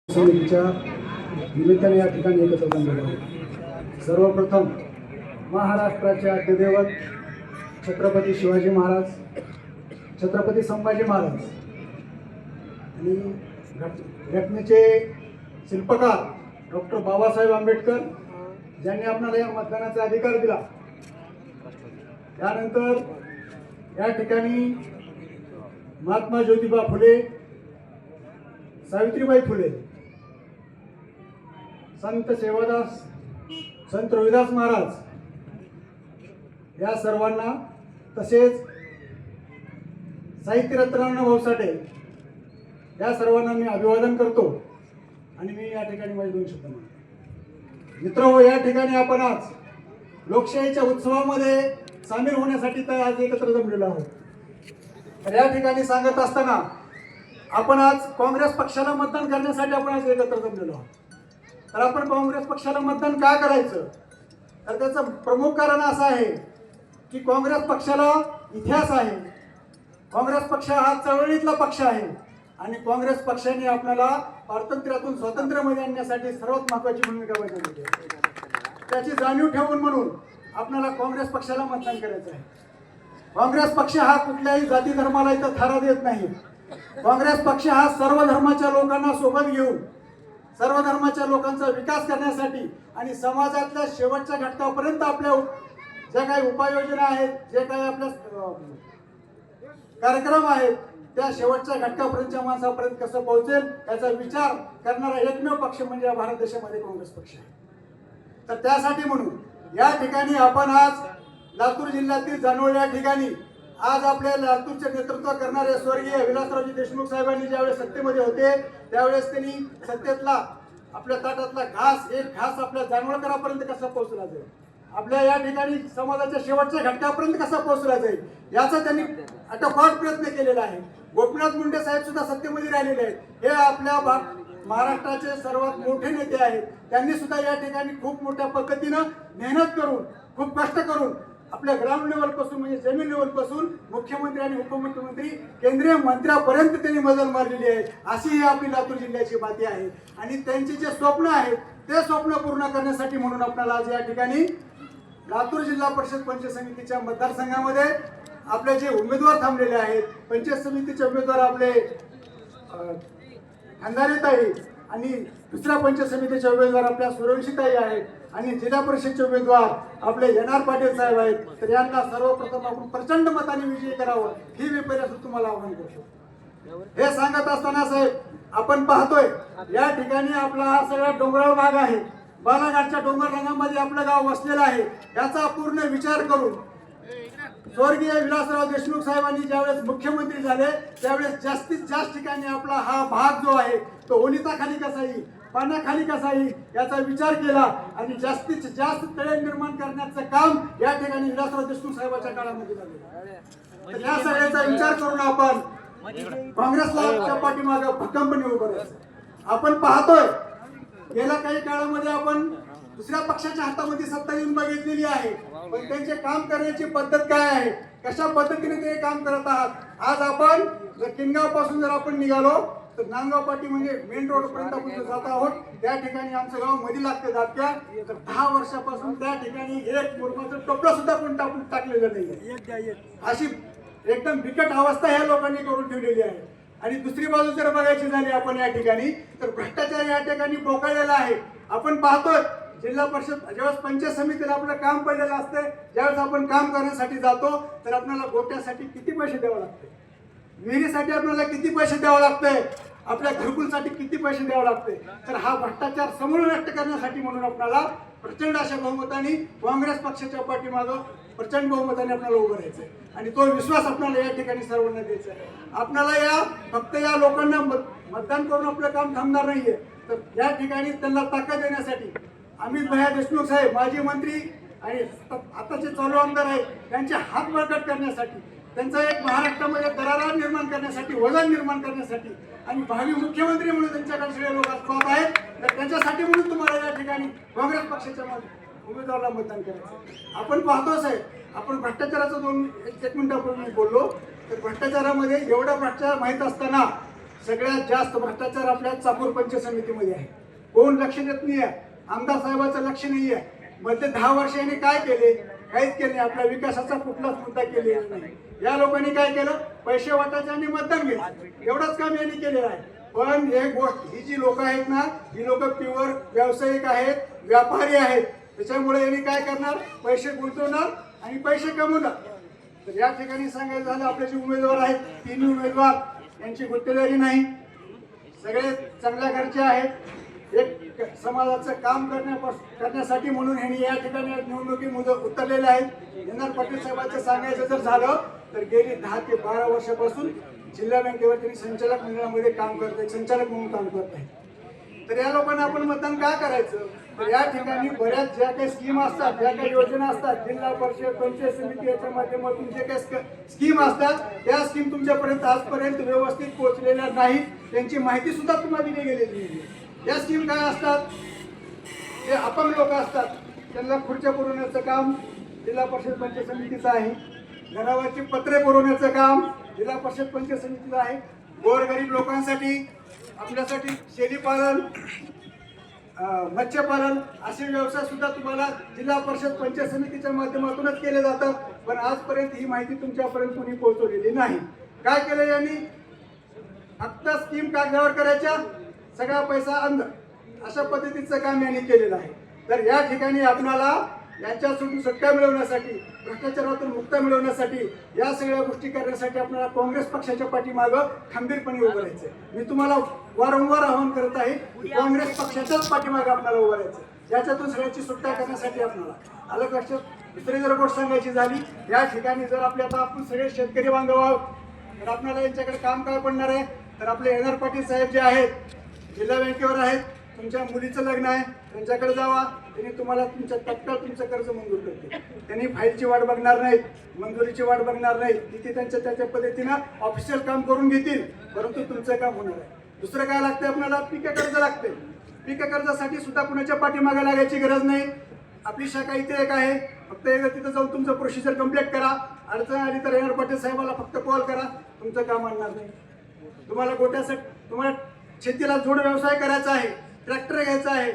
समितीच्या निमित्ताने या ठिकाणी एकत्र जमलेलो आहोत। सर्वप्रथम महाराष्ट्राचे आद्यदैवत छत्रपती शिवाजी महाराज, छत्रपती संभाजी महाराज आणि घटनेचे शिल्पकार डॉक्टर बाबासाहेब आंबेडकर ज्यांनी आपल्याला या मतदानाचा अधिकार दिला। त्यानंतर या ठिकाणी महात्मा ज्योतिबा फुले, सावित्रीबाई फुले, संत सेवादास, संत रविदास महाराज या सर्वांना, तसेच साहित्यरत्न अण्णाभाऊ साठे या सर्वांना मी अभिवादन करतो आणि मी या ठिकाणी माझे दोन शब्द म्हणतो। मित्रहो, या ठिकाणी आपण आज लोकशाहीच्या उत्सवामध्ये सामील होण्यासाठी तर आज एकत्र जमलेलो आहोत। तर या ठिकाणी सांगत असताना आपण आज काँग्रेस पक्षाला मतदान करण्यासाठी आपण आज एकत्र जमलेलो आहोत। तर आपण काँग्रेस पक्षाला मतदान का करायचं, तर त्याचं प्रमुख कारण असं आहे की काँग्रेस पक्षाला इतिहास आहे। काँग्रेस पक्ष हा चळवळीतला पक्ष आहे आणि काँग्रेस पक्षाने आपल्याला स्वातंत्र्यातून स्वातंत्र्यामध्ये आणण्यासाठी सर्वात महत्त्वाची भूमिका बजावली आहे। त्याची जाणीव ठेवून म्हणून आपल्याला काँग्रेस पक्षाला मतदान करायचं आहे। काँग्रेस पक्ष हा कुठल्याही जाती धर्माला इथं थारा देत नाही। काँग्रेस पक्ष हा सर्व धर्माच्या लोकांना सोबत घेऊन सर्व धर्माच्या लोकांचा विकास करण्यासाठी आणि समाजातल्या शेवटच्या घटकापर्यंत आपल्या ज्या काही उपाययोजना आहेत, जे काही आपल्या कार्यक्रम आहेत, त्या शेवटच्या घटकापर्यंतच्या माणसापर्यंत कसं पोहोचेल याचा विचार करणारा एकमेव पक्ष म्हणजे भारत देशामध्ये काँग्रेस पक्ष आहे। तर त्यासाठी म्हणून या ठिकाणी आपण आज लातूर जिल्ह्यातील जानोळ या ठिकाणी आज आपल्या लातूरचे नेतृत्व करणारे स्वर्गीय विलासरावजी देशमुख साहेबांनी ज्यावेळेस सत्तेमध्ये होते त्यावेळेस त्यांनी सत्तेतला आपल्या ताटातला घास, एक घास आपल्या जानोळकरांपर्यंत कसा पोहोचला जाईल, आपल्या या ठिकाणी समाजाच्या शेवटच्या घटकापर्यंत कसा पोहोचला जाईल याचा त्यांनी अटोकाट प्रयत्न केलेला आहे। गोपीनाथ मुंडे साहेब सुद्धा सत्तेमध्ये राहिलेले आहेत। हे आपल्या महाराष्ट्राचे सर्वात मोठे नेते आहेत। त्यांनी सुद्धा या ठिकाणी खूप मोठ्या पद्धतीनं मेहनत करून, खूप कष्ट करून आपल्या ग्राउंड लेवल पासून म्हणजे जमीन लेवल पासून मुख्यमंत्री आणि उपमुख्यमंत्री, केंद्रीय मंत्र्यापर्यंत त्यांनी मजल मारलेली आहे। अशी ही आपली लातूर जिल्ह्याची माती आहे आणि त्यांची जे स्वप्न आहेत ते स्वप्न पूर्ण करण्यासाठी म्हणून आपल्याला आज या ठिकाणी लातूर जिल्हा परिषद पंचायत समितीच्या मतदारसंघामध्ये आपले जे उमेदवार थांबलेले आहेत, पंचायत समितीचे उमेदवार आपले खंदारेताई आणि दुसऱ्या पंचायत समितीचे उमेदवार आपल्या सूर्यवंशीताई आहेत आणि जिल्हा परिषदचे उमेदवार आपले एन.आर. पाटील साहेब आहेत। तर यांना सर्वप्रथम आपण प्रचंड मताने विजयी करावं ही मी पहिल्यापासून तुम्हाला आव्हान करतो। हे सांगत असताना साहेब आपण पाहतोय या ठिकाणी आपला हा सगळा डोंगराळ भाग आहे। बालाघाटच्या डोंगर रंगामध्ये आपलं गाव वसलेलं आहे। याचा पूर्ण विचार करून स्वर्गीय विलासराव देशमुख साहेबांनी ज्यावेळेस मुख्यमंत्री झाले त्यावेळेस जास्तीत जास्त ठिकाणी आपला हा भाग जो आहे तो ओलिताखाली कसा येईल, पाण्याखाली कसा येईल याचा विचार केला आणि जास्तीत जास्त तळे निर्माण करण्याचं काम या ठिकाणी विलासराव देशमुख साहेबांच्या काळामध्ये झाले। तर या सगळ्याचा विचार करून आपण काँग्रेसला पाठीमागे भक्कमपणे उभं राहायचं। आपण पाहतोय गेल्या काही काळामध्ये आपण दुसऱ्या पक्षाच्या हातामध्ये सत्ता येऊन बघितलेली आहे, पण त्यांचे काम करण्याची पद्धत काय आहे, कशा पद्धतीने ते काम करत आहात। आज आपण जर किनगाव पासून जर आपण निघालो तर नांदगाव पाटी म्हणजे मेन रोड पर्यंत आपण जात आहोत। त्या ठिकाणी आमचं गाव मध्ये लागते दाटक्या, तर 10 वर्षापासून त्या ठिकाणी एक मुरमाचं टोपलं सुद्धा कोण टाकलेलं नाहीये। अशी एकदम बिकट अवस्था ह्या लोकांनी करून ठेवलेली आहे। आणि दुसरी बाजू जर बघायची झाली आपण या ठिकाणी तर भ्रष्टाचार या ठिकाणी पोकळलेला आहे। आपण पाहतोय जिल्हा परिषद ज्यावेळेस पंचायत समितीला आपलं काम पडलेलं असते, ज्यावेळेस आपण काम करण्यासाठी जातो तर आपल्याला गोट्यासाठी किती पैसे द्यावे लागते, विहिरीसाठी आपल्याला किती पैसे द्यावे लागते, आपल्या घरकुलसाठी किती पैसे द्यावे लागते। तर हा भ्रष्टाचार समूळ नष्ट करण्यासाठी म्हणून आपल्याला प्रचंड अशा बहुमताने काँग्रेस पक्षाच्या पाठीमागं प्रचंड बहुमताने आपल्याला उभं राहायचं आणि तो विश्वास आपल्याला या ठिकाणी सर्वांना द्यायचा आहे। आपल्याला फक्त या लोकांना मतदान करून आपलं काम थांबणार नाहीये। तर या ठिकाणी त्यांना ताकद देण्यासाठी अमित भैया देशमुख साहेब माजी मंत्री आणि आताचे चालू आमदार आहेत त्यांचे हात बळकट करण्यासाठी, त्यांचा एक महाराष्ट्रामध्ये दरारा निर्माण करण्यासाठी, वजन निर्माण करण्यासाठी आणि भावी मुख्यमंत्री म्हणून त्यांच्याकडे सगळे लोक असतात आहेत। तर त्यांच्यासाठी म्हणून तुम्हाला या ठिकाणी काँग्रेस पक्षाच्या उमेदवाराला मतदान करायचं। आपण पाहतोच आहे, आपण भ्रष्टाचाराचं एक मिनिटापूर्वी बोललो तर भ्रष्टाचारामध्ये एवढा भ्रष्टाचार माहीत असताना सगळ्यात जास्त भ्रष्टाचार आपल्या चाकूर पंचायत समितीमध्ये आहे. कोण लक्ष देत नाही आहे. आमदार साहेबांचं लक्ष नाही आहे. मध्ये 10 वर्षांनी काय केले? काहीच केले नाही. आपल्या विकासाचा कुठलाच मुद्दा केलेला नाही. या लोकांनी काय केलं? पैसे वाटायचे आणि मतदान घ्यायचं, एवढंच काम यांनी केलेलं आहे. पण एक गोष्ट, ही जी लोक आहेत ना, ही लोक प्युअर व्यावसायिक आहेत, व्यापारी आहेत. त्याच्यामुळे यांनी काय करणार? पैसे गुंतवणार आणि पैसे कमवणार. तर या ठिकाणी सांगायचं झालं, आपले जे उमेदवार आहेत, 3 उमेदवार, यांची गुत्तेदारी नाही, सगळे चांगल्या घरचे आहेत. एक समाजाचं काम करण्यासाठी म्हणून ह्यांनी या ठिकाणी निवडणुकीमध्ये उतरलेले आहेत. एन.आर. पाटील साहेबांचं सांगायचं जर झालं तर गेली 10 ते 12 वर्षापासून जिल्हा बँकेवर त्यांनी संचालक मंडळामध्ये काम करत आहेत, संचालक म्हणून काम करत आहेत. तर या लोकांना आपण मतदान का करायचं? तर या ठिकाणी बऱ्याच ज्या काही स्कीम असतात, ज्या काही योजना असतात, जिल्हा परिषद पंचायत समिती याच्या माध्यमातून जे काही स्कीम असतात, त्या स्कीम तुमच्यापर्यंत आजपर्यंत व्यवस्थित पोहोचलेल्या नाहीत. त्यांची माहिती सुद्धा तुम्हाला दिली गेलेली नाही. या स्कीम काय असतात? ते अपंग लोक असतात, त्यांना खुर्च्या पुरवण्याचं काम जिल्हा परिषद पंचायत समितीचं आहे. घरावरची पत्रे पुरवण्याचं काम जिल्हा परिषद पंचायत समितीचं आहे. गोरगरीब लोकांसाठी, आपल्यासाठी शेळीपालन, मत्स्यपालन असे व्यवसाय सुद्धा तुम्हाला जिल्हा परिषद पंचायत समितीच्या माध्यमातूनच केले जातात. पण आजपर्यंत ही माहिती तुमच्यापर्यंत कोणी पोहोचवलेली नाही. काय केलं यांनी? फक्त स्कीम कागदावर करायच्या, सगळा पैसा अंध, अशा पद्धतीचं काम यांनी केलेलं आहे. तर या ठिकाणी आपल्याला यांच्यातून सुटका मिळवण्यासाठी, भ्रष्टाचारातून मुक्ता मिळवण्यासाठी, या सगळ्या गोष्टी करण्यासाठी आपल्याला काँग्रेस पक्षाच्या पाठीमागं खंबीरपणे उभं राहायचं. मी तुम्हाला वारंवार आवाहन करत आहे की काँग्रेस पक्षाच्याच पाठीमागं आपल्याला उभं राहायचं. याच्यातून सगळ्याची सुटका करण्यासाठी आपल्याला आलं लक्षात. दुसरी जर गोष्ट सांगायची झाली, या ठिकाणी जर आपल्या आता आपण सगळे शेतकरी बांधव आहोत, तर आपल्याला यांच्याकडे काम काय पडणार आहे? तर आपले एन.आर. पाटील साहेब जे आहेत, जिल्हा बँकेवर आहेत, तुमच्या मुलीचं लग्न आहे, त्यांच्याकडे जावा, त्यांनी तुम्हाला तुमच्या तत्काळ तुमचं कर्ज मंजूर करते. त्यांनी फाईलची वाट बघणार नाहीत, मंजुरीची वाट बघणार नाहीत. तिथे त्याच्या पद्धतीनं ऑफिशियल काम करून घेतील, परंतु तुमचं काम होणार आहे. दुसरं काय लागतं आपल्याला? पीक कर्ज लागते. पीक कर्जासाठी सुद्धा कुणाच्या पाठीमागे लागायची गरज नाही. आपली शाखा इथे एक आहे, फक्त एकदा तिथं जाऊन तुमचं प्रोसिजर कंप्लीट करा. अडचण आली तर एन.आर. पाटील साहेबाला फक्त कॉल करा, तुमचं काम आणणार नाही. तुम्हाला गोट्यासाठी, तुम्हाला शेतीला जोड व्यवसाय करायचा आहे, ट्रॅक्टर घ्यायचा आहे,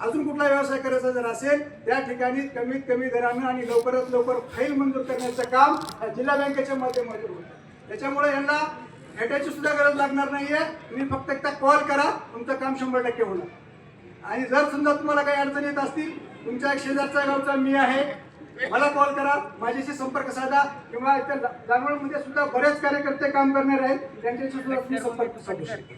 अजून कुठला व्यवसाय करायचा जर असेल, त्या ठिकाणी कमीत कमी दरानं आणि लवकरात लवकर फाईल मंजूर करण्याचं काम जिल्हा बँकेच्या माध्यमातून होतं. त्याच्यामुळे यांना भेटायची सुद्धा गरज लागणार नाहीये. तुम्ही फक्त एकदा कॉल करा, तुमचं काम 100% होणार. आणि जर समजा तुम्हाला काही अडचणी येत असतील, तुमच्या एक शेजारच्या गावचा मी आहे, मला कॉल करा, माझ्याशी संपर्क साधा. किंवा इथे जाणवळमध्ये सुद्धा बरेच कार्यकर्ते काम करणारे आहेत, त्यांच्याशी सुद्धा तुम्ही संपर्क साधू शकता.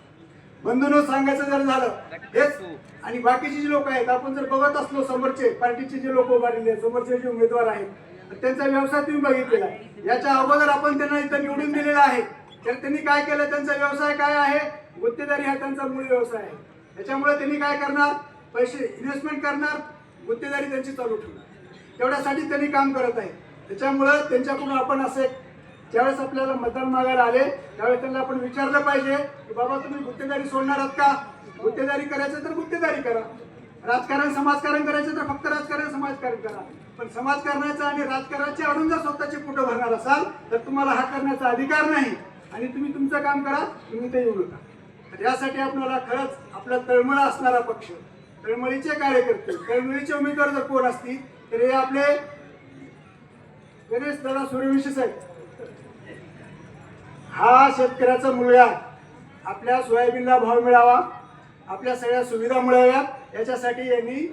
बंधूंनो, सांगायचं जर झालं हेच, आणि बाकीचे जे लोक आहेत, आपण जर बघत असलो समोरचे पार्टीचे जे लोक उभारलेले आहेत, समोरचे जे उमेदवार आहेत, तर त्यांचा व्यवसाय तुम्ही बघितलेला आहे. याच्या अगोदर आपण त्यांना इथं निवडून दिलेला आहे, तर त्यांनी काय केलं? त्यांचा व्यवसाय काय आहे? गुत्तेदारी हा त्यांचा मूळ व्यवसाय आहे. त्याच्यामुळे त्यांनी काय करणार? पैसे इन्व्हेस्टमेंट करणार, गुत्तेदारी त्यांची चालू ठेवणार. तेवढ्यासाठी त्यांनी काम करत आहे. त्याच्यामुळं त्यांच्याकडून आपण असे ज्यावेळेस आपल्याला मतदान मागायला आले, त्यावेळेस त्यांना आपण विचारलं पाहिजे की बाबा तुम्ही गुत्तेदारी सोडणार आहात का? गुत्तेदारी करायचं तर गुत्तेदारी करा, राजकारण समाजकारण करायचं तर फक्त राजकारण समाजकारण करा. पण समाजकारणाचं आणि राजकारणाची अडून जर स्वतःची पोटं भरणार असाल तर तुम्हाला हा करण्याचा अधिकार नाही. आणि तुम्ही तुमचं काम करा, तुम्ही ते येऊ नका. तर यासाठी आपल्याला खरंच आपला तळमळ असणारा पक्ष, तळमळीचे कार्यकर्ते, तळमळीचे उमेदवार जर कोण असतील तर हे आपले गणेश दादा सूर्यवंशी साहेब. हा शेतकऱ्याचा मुलगा, आपल्या सोयाबीनला भाव मिळावा, आपल्या सगळ्या सुविधा मिळाव्यात, याच्यासाठी यांनी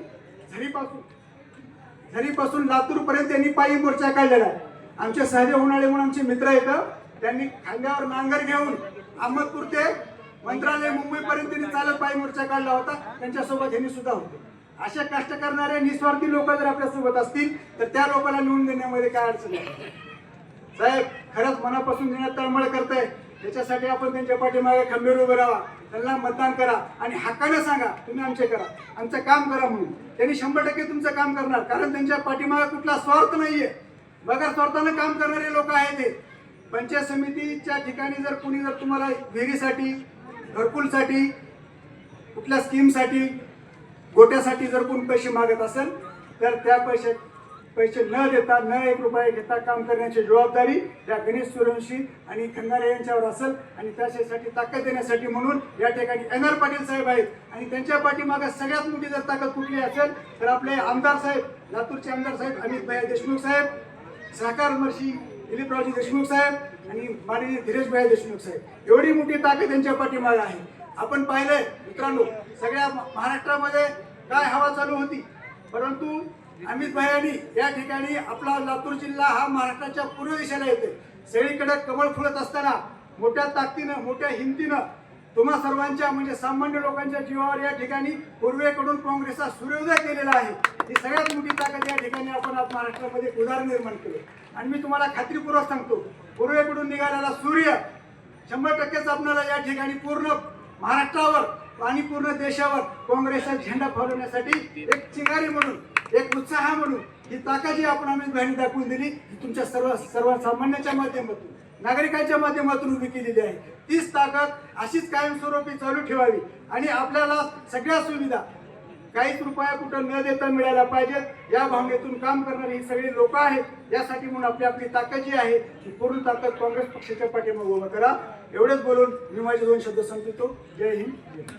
झरीपासून लातूरपर्यंत यांनी पायी मोर्चा काढलेला आहे. आमचे सहदेव होणाळे म्हणून आमचे मित्र आहेत, त्यांनी खांद्यावर नांगर घेऊन अहमदपूर ते मंत्रालय मुंबईपर्यंत त्यांनी चालत पायी मोर्चा काढला होता. त्यांच्यासोबत यांनी सुद्धा होते. अशा कष्ट करणारे निस्वार्थी लोक जर आपल्यासोबत असतील तर त्या लोकांना निवडून देण्यामध्ये काय अडचण आहे? साहेब खरंच मनापासून देण्यात तळमळ करताय, त्याच्यासाठी आपण त्यांच्या पाठीमागे खंबीर उभे राहा, त्यांना मतदान करा आणि हक्काने सांगा तुम्ही आमचे करा, आमचं काम करा म्हणून. त्यांनी 100% तुमचं काम करणार, कारण त्यांच्या पाठीमागे कुठला स्वार्थ नाहीये. बघा, स्वार्थाने काम करणारे लोक आहेत ते. पंचायत समितीच्या ठिकाणी जर कुणी जर तुम्हाला विहिरीसाठी, घरकुलसाठी, कुठल्या स्कीमसाठी, गोट्यासाठी जर कोण पैसे मागत असेल तर त्या पैसे पैसे न देता न 1 रुपया घेता काम करण्याची जबाबदारी या गणेश सूर्यवंशी आणि खंगारे यांच्यावर असेल आणि त्यासाठी ताकद देण्यासाठी म्हणून या ठिकाणी NR पाटील साहेब आहेत आणि त्यांच्या पाठीमागे सगळ्यात मोठी जर ताकद कुठली असेल तर आपले आमदार साहेब, लातूरचे आमदार साहेब अमित भाई देशमुख साहेब, सहकार महर्षी दिलीपरावजी देशमुख साहेब आणि माननीय धीरज भाई देशमुख साहेब, एवढी मोठी ताकद त्यांच्या पाठीमागे आहे. आपण पाहिलंय मित्रांनो, सगळ्या महाराष्ट्रामध्ये काय हवा चालू होती, परंतु अमित भाईंनी या ठिकाणी आपला लातूर जिल्हा हा महाराष्ट्राच्या पूर्व दिशेला येते. सगळीकडे कमळ फुलत असताना मोठ्या ताकदीनं मोठ्या हिमतीनं तुम्हा सर्वांच्या म्हणजे सामान्य लोकांच्या जीवावर या ठिकाणी पूर्वेकडून काँग्रेसचा सूर्योदय केलेला आहे. ही सगळ्यात मोठी ताकद या ठिकाणी आपण आज महाराष्ट्रामध्ये उदाहरण निर्माण केलं. आणि मी तुम्हाला खात्रीपूर्वक सांगतो, पूर्वेकडून निघालेला सूर्य 100%च आपल्याला या ठिकाणी पूर्ण महाराष्ट्रावर आणि पूर्ण देशावर काँग्रेसचा झेंडा फहरवण्यासाठी एक चिंगारी म्हणून, एक उत्साह म्हणून ही ताकद जी आपण अमित भाईंनी दाखवून दिली, ही तुमच्या सर्वसामान्यांच्या माध्यमातून, नागरिकांच्या माध्यमातून उभी केलेली आहे. तीच ताकद अशीच कायमस्वरूपी चालू ठेवावी आणि आपल्याला सगळ्या सुविधा काहीच रुपया कुठं न देता मिळायला पाहिजेत या भावनेतून काम करणारी ही सगळी लोक आहेत. यासाठी म्हणून आपली ताकद जी आहे ती पूर्ण ताकद काँग्रेस पक्षाच्या पाठीमागे उभा करा. एवढेच बोलून मी माझे 2 शब्द संपवितो. जय हिंद.